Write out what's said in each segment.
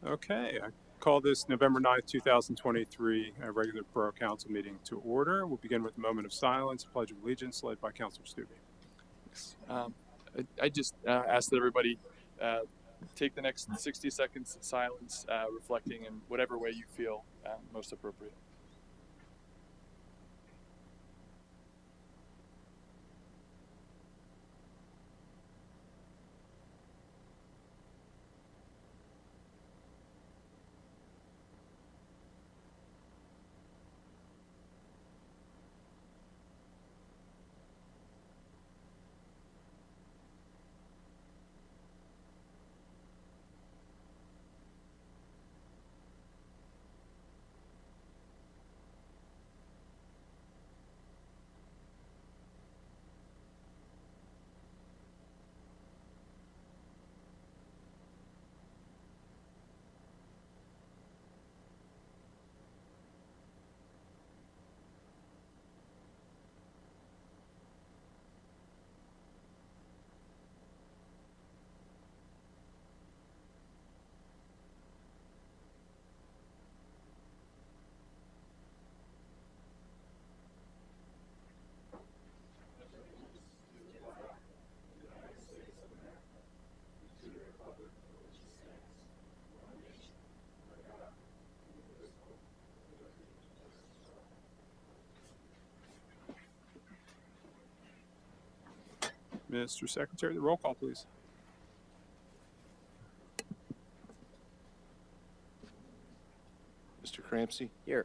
Okay, I call this November 9th, 2023, a regular Borough Council meeting to order. We'll begin with a moment of silence, Pledge of Allegiance, led by Councilor Stubbe. I just ask that everybody take the next 60 seconds in silence, reflecting in whatever way you feel most appropriate. Mr. Secretary, the roll call, please. Mr. Crampsey? Here.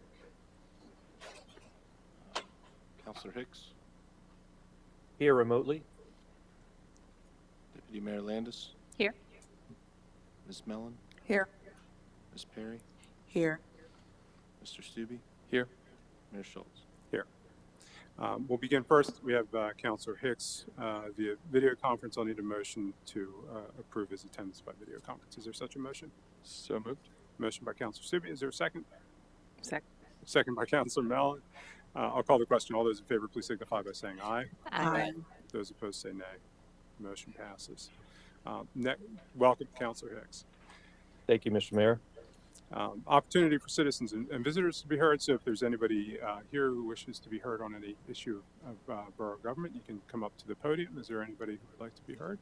Councilor Hicks? Here remotely. Deputy Mayor Landis? Here. Ms. Mellon? Here. Ms. Perry? Here. Mr. Stubbe? Here. Mayor Schultz? Here. We'll begin first. We have Councilor Hicks via video conference. I'll need a motion to approve his attendance by video conference. Is there such a motion? So moved. Motion by Councilor Stubbe. Is there a second? Second. Second by Councilor Mellon. I'll call the question. All those in favor, please signify by saying aye. Aye. Those opposed say nay. Motion passes. Welcome, Councilor Hicks. Thank you, Mr. Mayor. Opportunity for citizens and visitors to be heard. So if there's anybody here who wishes to be heard on any issue of borough government, you can come up to the podium. Is there anybody who would like to be heard?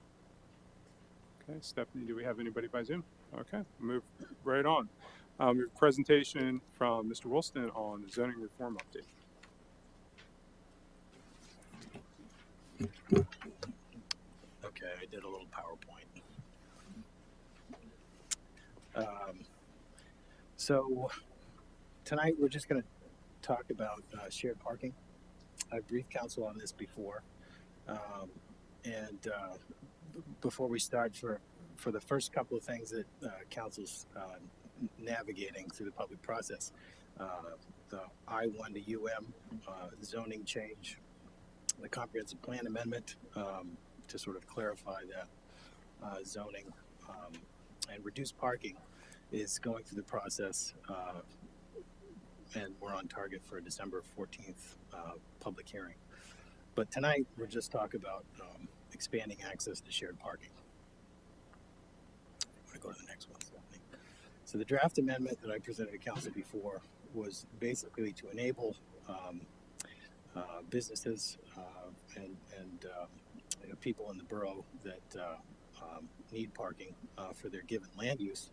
Okay, Stephanie, do we have anybody by Zoom? Okay, move right on. We have a presentation from Mr. Woolston on the zoning reform update. Okay, I did a little PowerPoint. So tonight we're just going to talk about shared parking. I've briefed council on this before, and before we start, for the first couple of things that council's navigating through the public process, the I-1 to UM zoning change, the comprehensive plan amendment to sort of clarify that zoning and reduce parking is going through the process, and we're on target for a December 14th public hearing. But tonight we're just talking about expanding access to shared parking. I'm going to go to the next one, Stephanie. So the draft amendment that I presented to council before was basically to enable businesses and you know, people in the borough that need parking for their given land use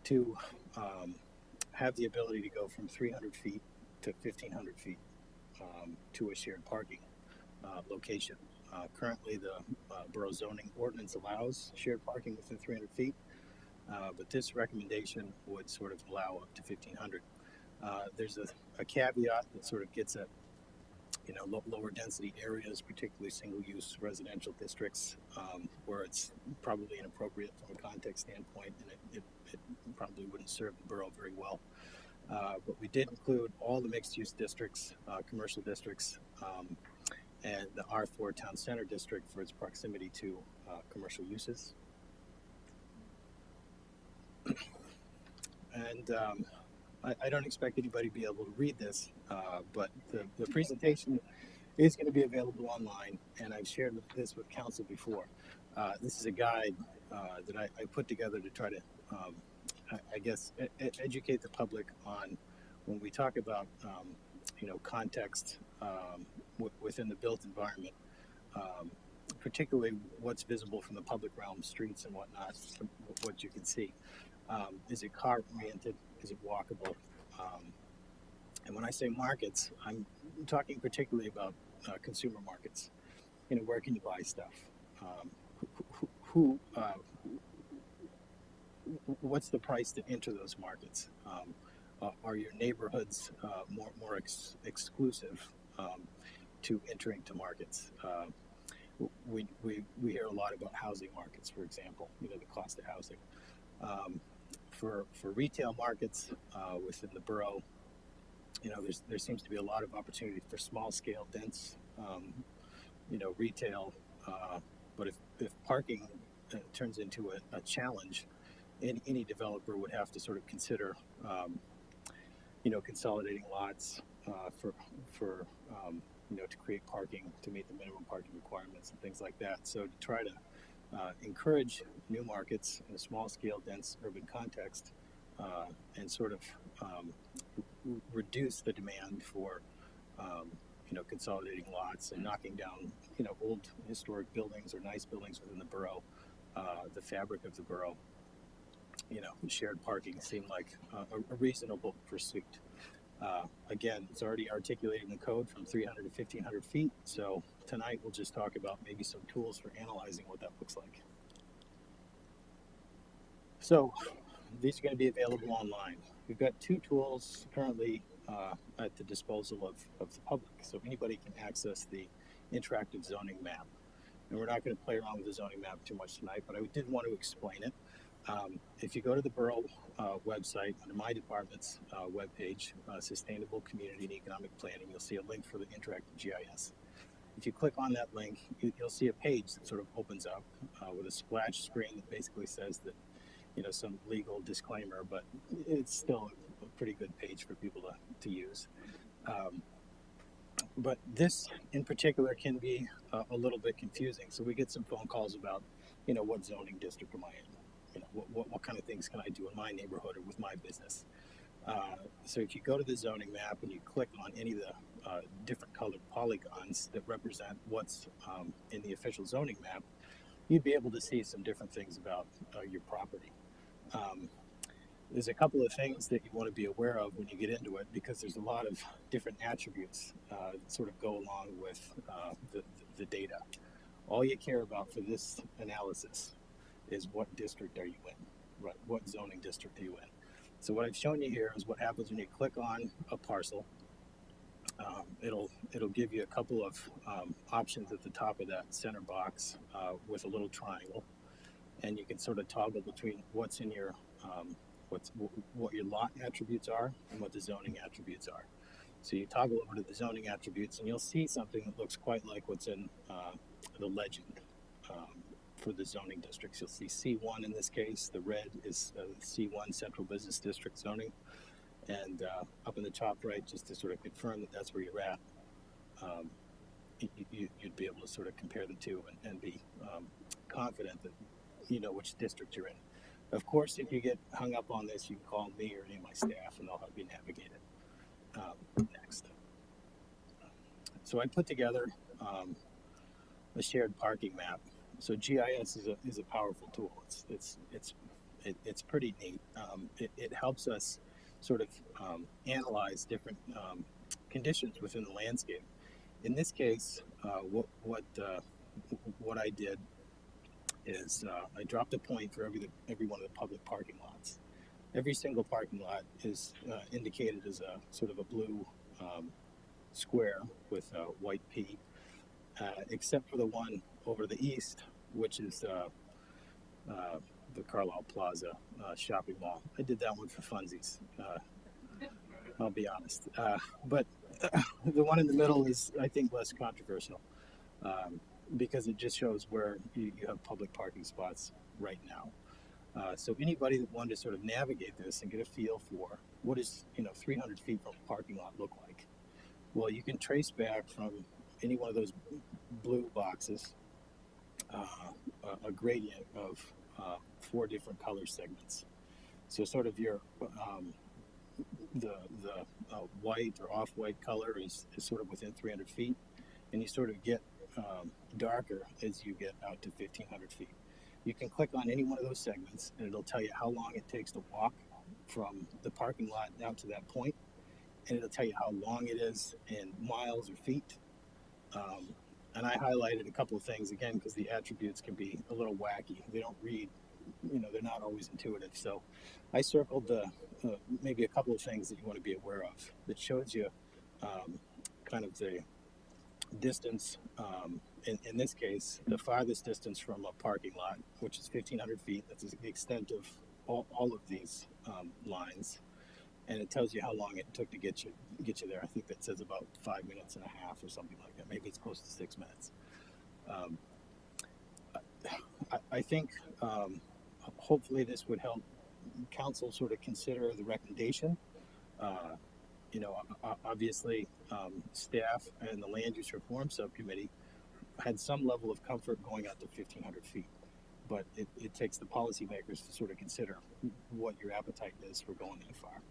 to have the ability to go from 300 feet to 1,500 feet to a shared parking location. Currently, the borough zoning ordinance allows shared parking within 300 feet, but this recommendation would sort of allow up to 1,500. There's a caveat that sort of gets at lower density areas, particularly single-use residential districts, where it's probably inappropriate from a context standpoint, and it probably wouldn't serve the borough very well. But we did include all the mixed-use districts, commercial districts, and the R4 Town Center District for its proximity to commercial uses. And I don't expect anybody to be able to read this, but the presentation is going to be available online, and I've shared this with council before. This is a guide that I put together to try to I guess, educate the public on when we talk about, context within the built environment, um, particularly what's visible from the public realm, streets and whatnot, what you can see. Is it car oriented? Is it walkable? Um, and when I say markets, I'm talking particularly about consumer markets. Where can you buy stuff? Um, what's the price to enter those markets? Are your neighborhoods exclusive to entering to markets? We hear a lot about housing markets, for example. The cost of housing. For retail markets within the borough, there seems to be a lot of opportunity for small scale, dense, retail. But if parking turns into a challenge, any developer would have to sort of consider, consolidating lots for to create parking to meet the minimum parking requirements and things like that. So to try to encourage new markets in a small scale, dense urban context, and sort of reduce the demand for consolidating lots and knocking down old historic buildings or nice buildings within the borough, the fabric of the borough. Shared parking seemed like a reasonable pursuit. Again, it's already articulated in the code from 300 to 1,500 feet. So tonight we'll just talk about maybe some tools for analyzing what that looks like. So these are going to be available online. We've got two tools currently at the disposal of the public. So anybody can access the interactive zoning map. And we're not going to play around with the zoning map too much tonight, but I did want to explain it. If you go to the Borough website, under my department's webpage, Sustainable Community and Economic Planning, you'll see a link for the interactive GIS. If you click on that link, you'll see a page that sort of opens up with a splash screen that basically says that, some legal disclaimer, but it's still a pretty good page for people to use. But this in particular can be a little bit confusing. So we get some phone calls about, what zoning district am I in? What kind of things can I do in my neighborhood or with my business? So if you go to the zoning map and you click on any of the different colored polygons that represent what's in the official zoning map, you'd be able to see some different things about your property. There's a couple of things that you want to be aware of when you get into it, because there's a lot of different attributes that sort of go along with the data. All you care about for this analysis is what district are you in, right? What zoning district are you in? So what I've shown you here is what happens when you click on a parcel. It'll give you a couple of options at the top of that center box with a little triangle, and you can sort of toggle between what's in your what your lot attributes are and what the zoning attributes are. So you toggle over to the zoning attributes, and you'll see something that looks quite like what's in the legend for the zoning districts. You'll see C1 in this case. The red is C1 Central Business District zoning, and up in the top right, just to sort of confirm that that's where you're at, you'd be able to sort of compare the two and be confident that you know which district you're in. Of course, if you get hung up on this, you can call me or any of my staff, and they'll help you navigate it. Next. So I put together a shared parking map. So GIS is a powerful tool. It's pretty neat. It helps us sort of analyze different conditions within the landscape. In this case, what I did is I dropped a point for every one of the public parking lots. Every single parking lot is indicated as a sort of a blue square with a white P, except for the one over the east, which is the Carlisle Plaza shopping mall. I did that one for funsies. I'll be honest. But the one in the middle is, I think, less controversial. Because it just shows where you have public parking spots right now. So anybody that wanted to sort of navigate this and get a feel for what is 300 feet from a parking lot look like, well, you can trace back from any one of those blue boxes a gradient of 4 different color segments. So sort of your the white or off-white color is sort of within 300 feet, and you sort of get darker as you get out to 1,500 feet. You can click on any one of those segments, and it'll tell you how long it takes to walk from the parking lot out to that point, and it'll tell you how long it is in miles or feet. And I highlighted a couple of things again because the attributes can be a little wacky. They don't read, they're not always intuitive. So I circled the maybe a couple of things that you want to be aware of that shows you kind of the distance. In this case, the farthest distance from a parking lot, which is 1,500 feet. That's the extent of all of these lines, and it tells you how long it took to get you there. I think that says about 5 minutes and a half or something like that. Maybe it's close to 6 minutes. I think hopefully this would help council sort of consider the recommendation. Obviously, staff and the land use reform subcommittee had some level of comfort going out to 1,500 feet, but it takes the policymakers to sort of consider what your appetite is for going that far.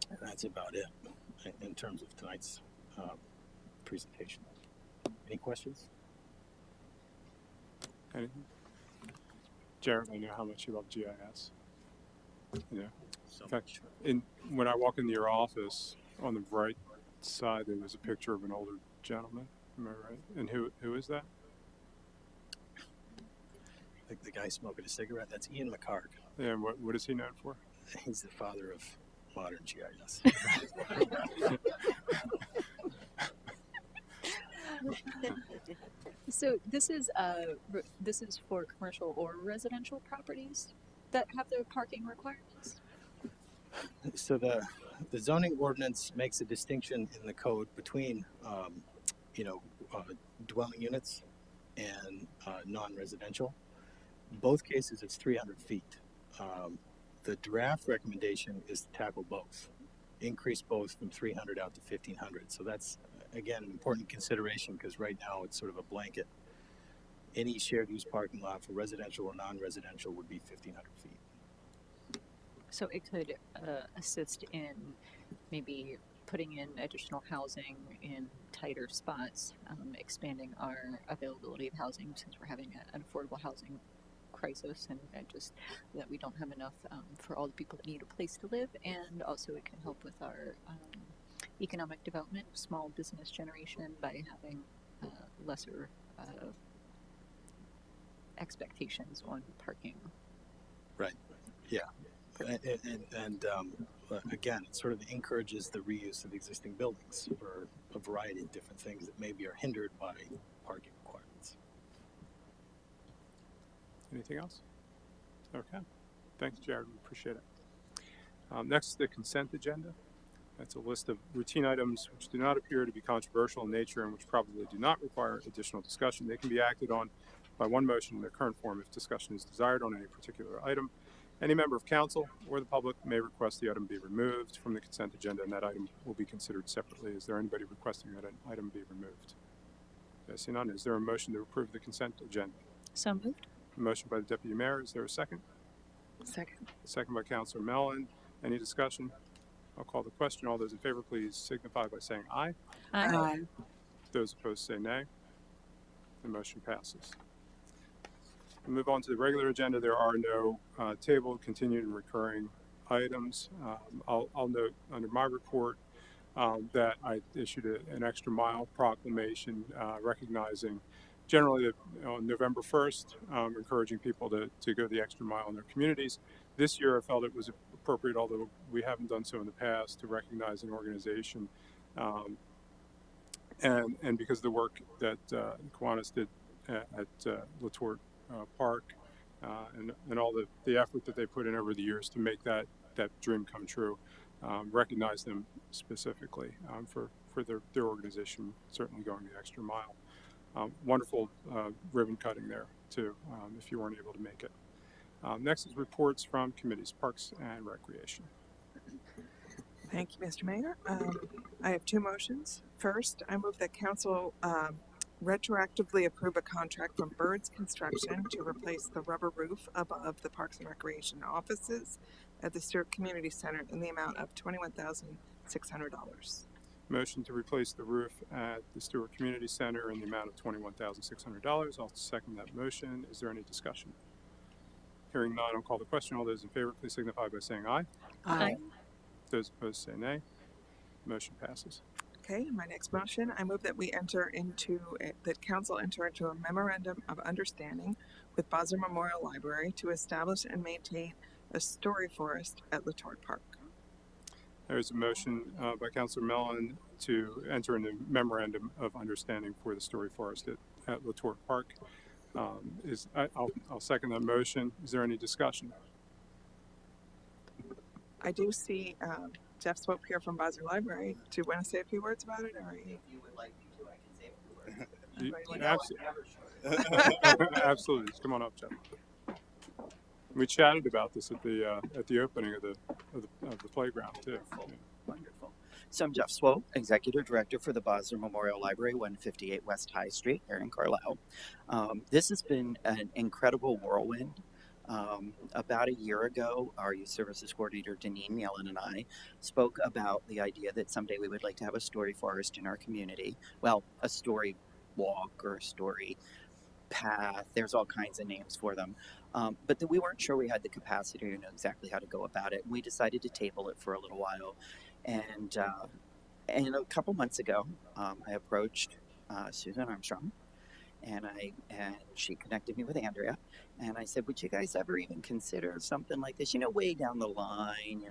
And that's about it in terms of tonight's presentation. Any questions? Anything? Jared, I know how much you love GIS. So In fact, when I walk into your office, on the right side there was a picture of an older gentleman. Am I right? And who is that? the guy smoking a cigarette, that's Ian McCarg. And what is he known for? He's the father of modern GIS. So this is for commercial or residential properties that have their parking requirements. So the zoning ordinance makes a distinction in the code between dwelling units and non-residential. Both cases it's 300 feet. The draft recommendation is to tackle both, increase both from 300 out to 1,500. So that's again an important consideration because right now it's sort of a blanket. Any shared use parking lot for residential or non-residential would be 1,500 feet. So it could assist in maybe putting in additional housing in tighter spots, expanding our availability of housing since we're having an affordable housing crisis, and just that we don't have enough for all the people that need a place to live, and also it can help with our economic development, small business generation by having lesser expectations on parking. Right. Yeah. And again, it sort of encourages the reuse of existing buildings for a variety of different things that maybe are hindered by parking requirements. Anything else? Okay. Thanks, Jared. We appreciate it. Next, the consent agenda. That's a list of routine items which do not appear to be controversial in nature and which probably do not require additional discussion. They can be acted on by one motion in their current form if discussion is desired on any particular item. Any member of council or the public may request the item be removed from the consent agenda, and that item will be considered separately. Is there anybody requesting that an item be removed? I see none. Is there a motion to approve the consent agenda? So moved. A motion by the Deputy Mayor. Is there a second? Second. A second by Councilor Mellon. Any discussion? I'll call the question. All those in favor, please signify by saying aye. Aye. Those opposed say nay. The motion passes. We'll move on to the regular agenda. There are no tabled, continued, and recurring items. I'll note under my report that I issued an extra mile proclamation recognizing generally on November 1st, encouraging people to go the extra mile in their communities. This year I felt it was appropriate, although we haven't done so in the past, to recognize an organization and because of the work that Kiwanis did at Latour Park and all the effort that they put in over the years to make that dream come true. Recognize them specifically for their organization certainly going the extra mile. Wonderful ribbon cutting there too, if you weren't able to make it. Next is reports from committees, Parks and Recreation. Thank you, Mr. Mayor. I have two motions. First, I move that council retroactively approve a contract from Birds Construction to replace the rubber roof above the Parks and Recreation offices at the Stewart Community Center in the amount of $21,600. Motion to replace the roof at the Stewart Community Center in the amount of $21,600. I'll second that motion. Is there any discussion? Hearing none, I'll call the question. All those in favor, please signify by saying aye. Aye. Those opposed say nay. Motion passes. Okay, my next motion, I move that that council enter into a memorandum of understanding with Bosler Memorial Library to establish and maintain a story forest at Letort Park. There's a motion by Councilor Mellon to enter into memorandum of understanding for the Story Forest at Letort Park. I'll second that motion. Is there any discussion? I do see Jeff Swope here from Bosler Library. Do you want to say a few words about it? Or If you would like me to, I can say a few words. Absolutely. Come on up, Jeff. We chatted about this at the opening of the playground too. Wonderful. Wonderful. So I'm Jeff Swope, Executive Director for the Bosler Memorial Library, 158 West High Street here in Carlisle. This has been an incredible whirlwind. About a year ago, our Youth Services Coordinator, Deneen Yellen, and I spoke about the idea that someday we would like to have a story forest in our community. Well, a story walk or a story path. There's all kinds of names for them. But that we weren't sure we had the capacity to know exactly how to go about it. And we decided to table it for a little while. And a couple months ago, I approached Susan Armstrong, and she connected me with Andrea. And I said, would you guys ever even consider something like this, way down the line,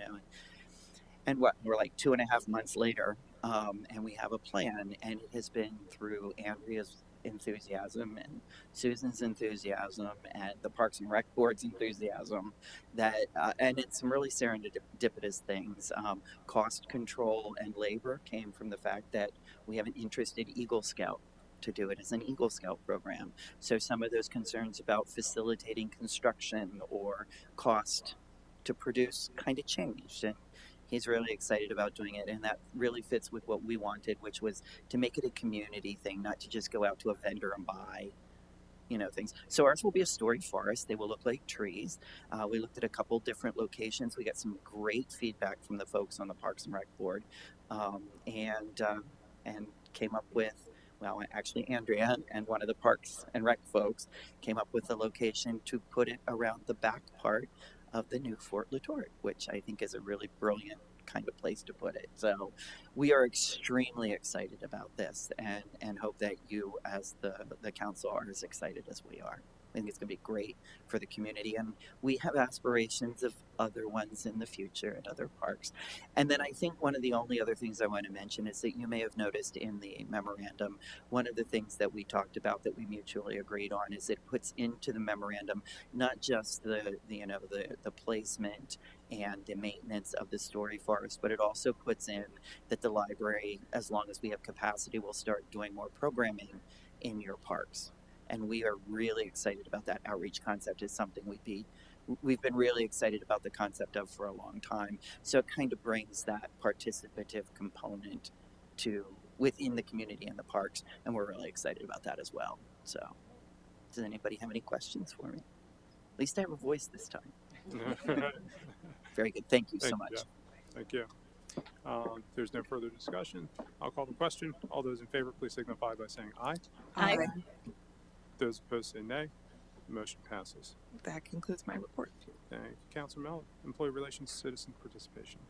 And we're like 2.5 months later, and we have a plan, and it has been through Andrea's enthusiasm and Susan's enthusiasm and the Parks and Rec Board's enthusiasm and it's some really serendipitous things. Cost control and labor came from the fact that we have an interested Eagle Scout to do it as an Eagle Scout program. So some of those concerns about facilitating construction or cost to produce kind of changed, and he's really excited about doing it, and that really fits with what we wanted, which was to make it a community thing, not to just go out to a vendor and buy things. So ours will be a story forest. They will look like trees. We looked at a couple different locations. We got some great feedback from the folks on the Parks and Rec Board, and came up with, actually Andrea and one of the Parks and Rec folks came up with a location to put it around the back part of the new Fort Letort, which I think is a really brilliant kind of place to put it. So we are extremely excited about this, and hope that you as the council are as excited as we are. I think it's going to be great for the community, and we have aspirations of other ones in the future at other parks. And then I think one of the only other things I want to mention is that you may have noticed in the memorandum, one of the things that we talked about that we mutually agreed on is it puts into the memorandum not just the placement and the maintenance of the story forest, but it also puts in that the library, as long as we have capacity, will start doing more programming in your parks. And we are really excited about that. Outreach concept is something we've been really excited about the concept of for a long time. So it kind of brings that participative component to within the community and the parks, and we're really excited about that as well. So does anybody have any questions for me? At least I have a voice this time. Very good. Thank you so much. Jeff. Thank you. If there's no further discussion, I'll call the question. All those in favor, please signify by saying aye. Aye. Those opposed say nay. Motion passes. That concludes my report. Thank you, Councilor Mellon. Employee Relations, Citizen Participation.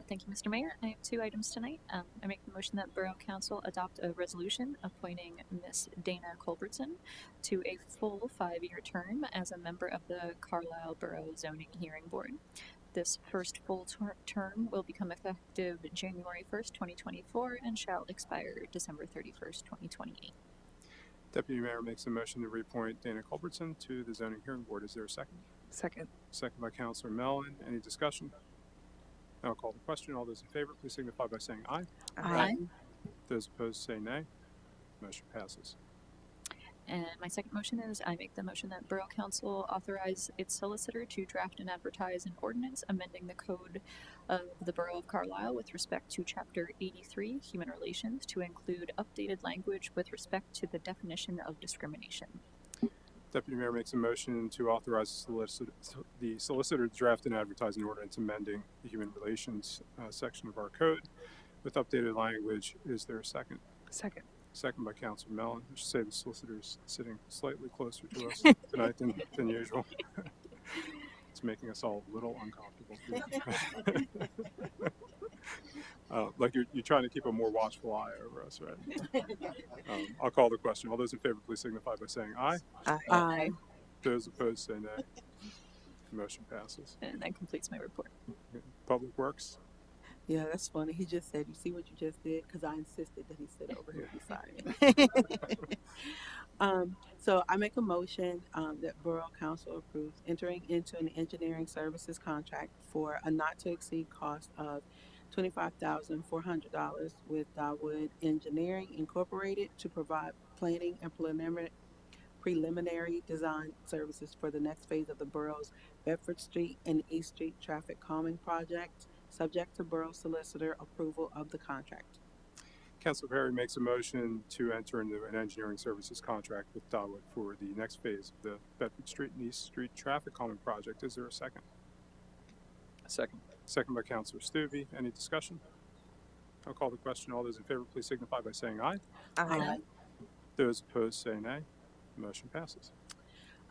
Thank you, Mr. Mayor. I have 2 items tonight. I make the motion that Borough Council adopt a resolution appointing Miss Dana Culbertson to a full 5-year term as a member of the Carlisle Borough Zoning Hearing Board. This first full term will become effective January 1st, 2024 and shall expire December 31st, 2028. Deputy Mayor makes a motion to reappoint Dana Culbertson to the Zoning Hearing Board. Is there a second? Second. Second by Councilor Mellon. Any discussion? I'll call the question. All those in favor, please signify by saying aye. Aye. Those opposed say nay. Motion passes. And my second motion is I make the motion that Borough Council authorize its solicitor to draft and advertise an ordinance amending the code of the Borough of Carlisle with respect to Chapter 83, Human Relations, to include updated language with respect to the definition of discrimination. Deputy Mayor makes a motion to authorize the solicitor to draft and advertise an ordinance amending the Human Relations section of our code with updated language. Is there a second? Second. Second by Councilor Mellon. I should say the solicitor's sitting slightly closer to us tonight than usual. It's making us all a little uncomfortable. Like you're trying to keep a more watchful eye over us, right? I'll call the question. All those in favor, please signify by saying aye. Aye. Those opposed, say nay. Motion passes. And that completes my report. Public Works. Yeah, that's funny. He just said, "You see what you just did?" Because I insisted that he sit over here beside me. So I make a motion that Borough Council approves entering into an engineering services contract for a not to exceed cost of $25,400 with Dawood Engineering Incorporated to provide planning and preliminary design services for the next phase of the borough's Bedford Street and East Street traffic calming project, subject to borough solicitor approval of the contract. Councilor Perry makes a motion to enter into an engineering services contract with Dawood for the next phase of the Bedford Street and East Street traffic calming project. Is there a second? Second. Second by Councilor Stuvey. Any discussion? I'll call the question. All those in favor, please signify by saying aye. Aye. Those opposed, say nay. Motion passes.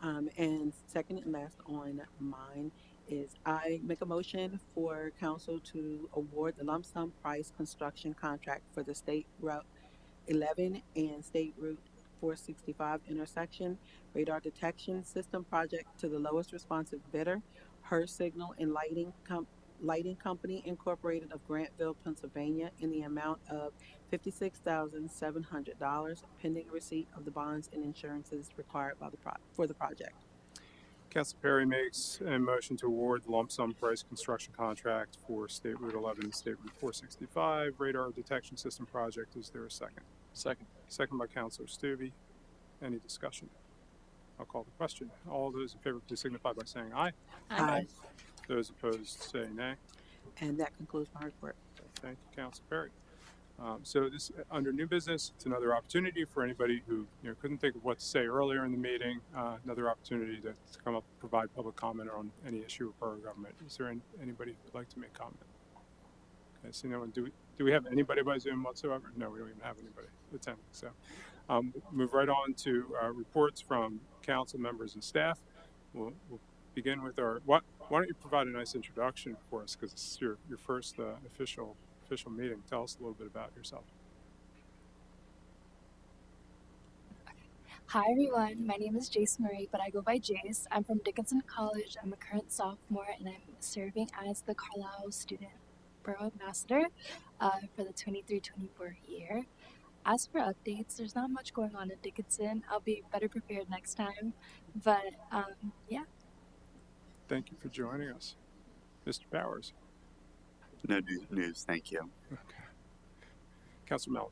And second and last on mine is I make a motion for council to award the lump sum price construction contract for the State Route 11 and State Route 465 intersection radar detection system project to the lowest responsive bidder, Her Signal and Lighting Company Incorporated of Grantville, Pennsylvania, in the amount of $56,700, pending receipt of the bonds and insurances required by for the project. Councilor Perry makes a motion to award the lump sum price construction contract for State Route 11 and State Route 465 radar detection system project. Is there a second? Second. Second by Councilor Stuvey. Any discussion? I'll call the question. All those in favor, please signify by saying aye. Aye. Those opposed, say nay. And that concludes my report. Thank you, Councilor Perry. So this, under new business, it's another opportunity for anybody who couldn't think of what to say earlier in the meeting. Another opportunity to come up and provide public comment on any issue of borough government. Is there anybody who would like to make comment? Okay, see no one. Do we have anybody by Zoom whatsoever? No, we don't even have anybody attending. So move right on to reports from council members and staff. We'll begin with our. Why don't you provide a nice introduction for us, because this is your first official meeting. Tell us a little bit about yourself. Hi everyone, my name is Jace Marie, but I go by Jace. I'm from Dickinson College. I'm a current sophomore and I'm serving as the Carlisle Student Borough Ambassador for the 23-24 year. As for updates, there's not much going on at Dickinson. I'll be better prepared next time, but yeah. Thank you for joining us. Mr. Bowers. No news, thank you. Okay. Councilor Mellon.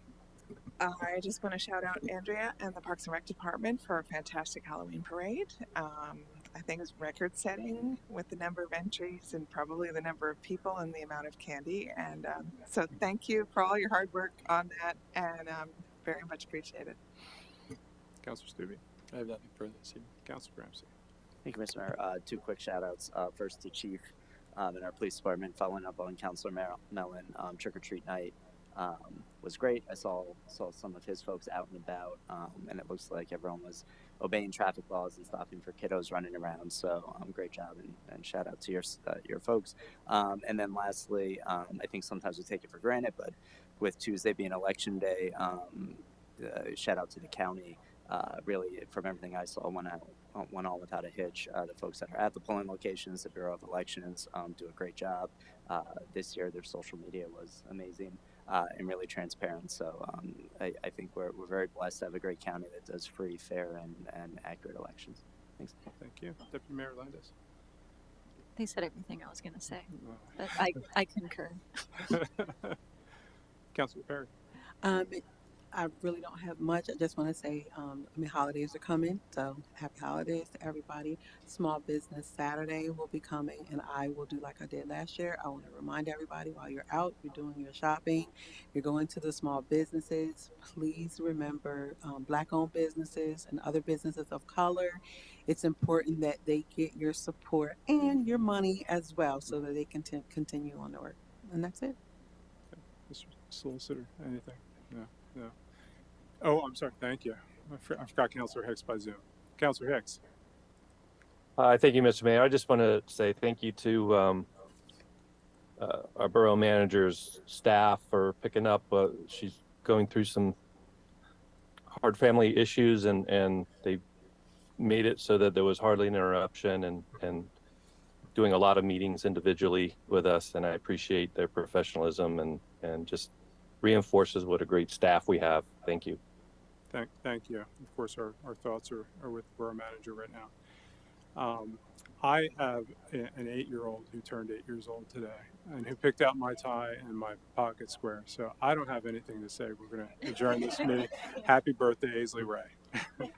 I just want to shout out Andrea and the Parks and Rec Department for a fantastic Halloween parade. I think it was record-setting with the number of entries and probably the number of people and the amount of candy. And so thank you for all your hard work on that, and very much appreciated. Councilor Stuvey. I have nothing further to say. Councilor Ramsey. Thank you, Mr. Mayor. Two quick shout-outs. First to Chief and our police department, following up on Councilor Mellon. Trick-or-treat night was great. I saw some of his folks out and about, and it looks like everyone was obeying traffic laws and stopping for kiddos running around. So great job, and shout out to your folks. And then lastly, I think sometimes we take it for granted, but with Tuesday being election day, shout out to the county. Really, from everything I saw, went all without a hitch. The folks that are at the polling locations, the Bureau of Elections, do a great job. This year, their social media was amazing and really transparent. So I think we're very blessed to have a great county that does free, fair, and accurate elections. Thanks. Thank you. Deputy Mayor Landis. They said everything I was going to say, but I concur. Councilor Perry. I really don't have much. I just want to say, holidays are coming, so happy holidays to everybody. Small Business Saturday will be coming, and I will do like I did last year. I want to remind everybody while you're out, you're doing your shopping, you're going to the small businesses. Please remember Black-owned businesses and other businesses of color. It's important that they get your support and your money as well, so that they can continue on the work. And that's it. Mr. Solicitor, anything? No, no. Oh, I'm sorry. Thank you. I forgot Councilor Hicks by Zoom. Councilor Hicks. Thank you, Mr. Mayor. I just want to say thank you to our borough manager's staff for picking up. She's going through some hard family issues, and they made it so that there was hardly an interruption, and doing a lot of meetings individually with us. And I appreciate their professionalism, and just reinforces what a great staff we have. Thank you. Thank you. Of course, our thoughts are with the borough manager right now. I have an 8-year-old who turned 8 years old today and who picked out my tie and my pocket square. So I don't have anything to say. We're going to adjourn this meeting. Happy birthday, Aisley Ray.